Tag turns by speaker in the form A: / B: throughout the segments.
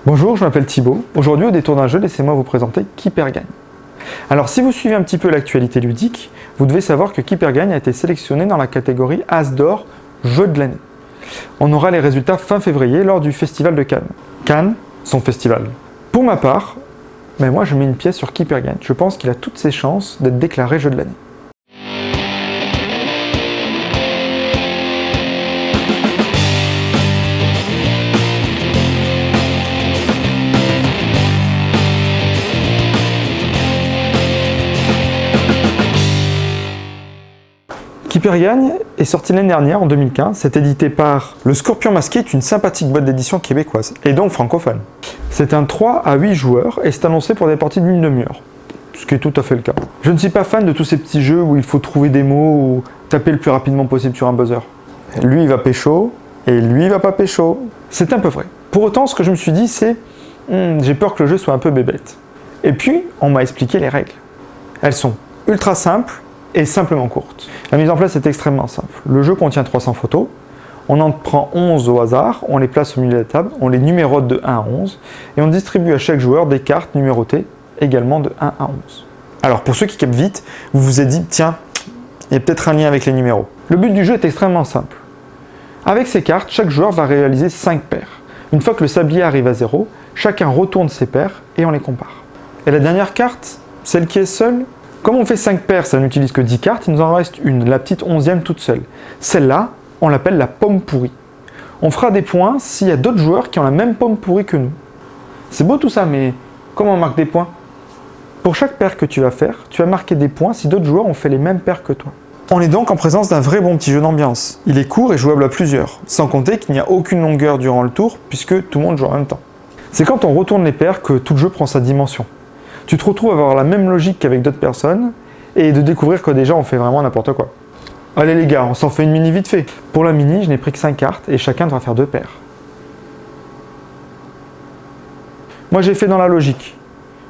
A: Bonjour, je m'appelle Thibaut. Aujourd'hui, au détour d'un jeu, laissez-moi vous présenter Qui perd gagne. Alors, si vous suivez un petit peu l'actualité ludique, vous devez savoir que Qui perd gagne a été sélectionné dans la catégorie As d'or Jeu de l'année. On aura les résultats fin février lors du Festival de Cannes. Cannes, son festival. Pour ma part, moi je mets une pièce sur Qui perd gagne. Je pense qu'il a toutes ses chances d'être déclaré Jeu de l'année. Qui perd gagne est sorti l'année dernière, en 2015. C'est édité par Le Scorpion Masqué, est une sympathique boîte d'édition québécoise, et donc francophone. C'est un 3 à 8 joueurs, et c'est annoncé pour des parties d'une demi-heure. Ce qui est tout à fait le cas. Je ne suis pas fan de tous ces petits jeux où il faut trouver des mots ou taper le plus rapidement possible sur un buzzer. Lui, il va pécho, et lui, il va pas pécho. C'est un peu vrai. Pour autant, ce que je me suis dit, c'est j'ai peur que le jeu soit un peu bébête. Et puis, on m'a expliqué les règles. Elles sont ultra simples, et simplement courte. La mise en place est extrêmement simple. Le jeu contient 300 photos, on en prend 11 au hasard, on les place au milieu de la table, on les numérote de 1 à 11, et on distribue à chaque joueur des cartes numérotées également de 1 à 11. Alors pour ceux qui captent vite, vous vous êtes dit, tiens, il y a peut-être un lien avec les numéros. Le but du jeu est extrêmement simple. Avec ces cartes, chaque joueur va réaliser 5 paires. Une fois que le sablier arrive à 0, chacun retourne ses paires et on les compare. Et la dernière carte, celle qui est seule, comme on fait 5 paires, ça n'utilise que 10 cartes, il nous en reste une, la petite 11e toute seule. Celle-là, on l'appelle la pomme pourrie. On fera des points s'il y a d'autres joueurs qui ont la même pomme pourrie que nous. C'est beau tout ça, mais comment on marque des points? Pour chaque paire que tu vas faire, tu vas marquer des points si d'autres joueurs ont fait les mêmes paires que toi. On est donc en présence d'un vrai bon petit jeu d'ambiance. Il est court et jouable à plusieurs, sans compter qu'il n'y a aucune longueur durant le tour, puisque tout le monde joue en même temps. C'est quand on retourne les paires que tout le jeu prend sa dimension. Tu te retrouves à avoir la même logique qu'avec d'autres personnes et de découvrir que déjà on fait vraiment n'importe quoi. Allez les gars, on s'en fait une mini vite fait. Pour la mini, je n'ai pris que 5 cartes et chacun devra faire 2 paires. Moi j'ai fait dans la logique.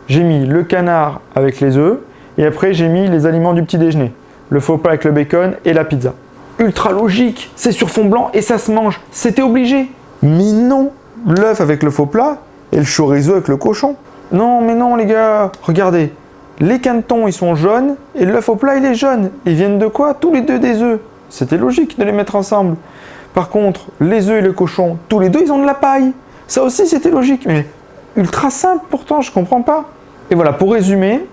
A: J'ai mis le canard avec les œufs et après j'ai mis les aliments du petit déjeuner. Le faux plat avec le bacon et la pizza. Ultra logique, c'est sur fond blanc et ça se mange, c'était obligé. Mais non, l'œuf avec le faux plat et le chorizo avec le cochon. Non, mais non, les gars, regardez. Les canetons, ils sont jaunes, et l'œuf au plat, il est jaune. Ils viennent de quoi? Tous les deux des œufs. C'était logique de les mettre ensemble. Par contre, les œufs et le cochon, tous les deux, ils ont de la paille. Ça aussi, c'était logique, mais ultra simple pourtant, je comprends pas. Et voilà, pour résumer,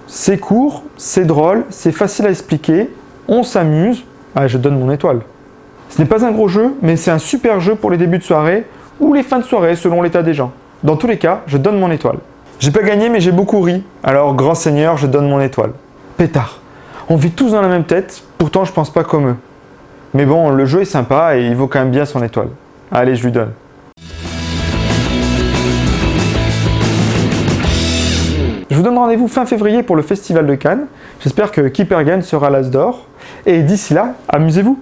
A: c'est court, c'est drôle, c'est facile à expliquer, on s'amuse. Ah, je donne mon étoile. Ce n'est pas un gros jeu, mais c'est un super jeu pour les débuts de soirée, ou les fins de soirée, selon l'état des gens. Dans tous les cas, je donne mon étoile. J'ai pas gagné, mais j'ai beaucoup ri. Alors, grand seigneur, je donne mon étoile. Pétard. On vit tous dans la même tête, pourtant je pense pas comme eux. Mais bon, le jeu est sympa et il vaut quand même bien son étoile. Allez, je lui donne. Je vous donne rendez-vous fin février pour le Festival de Cannes. J'espère que Qui perd gagne sera l'As d'or. Et d'ici là, amusez-vous.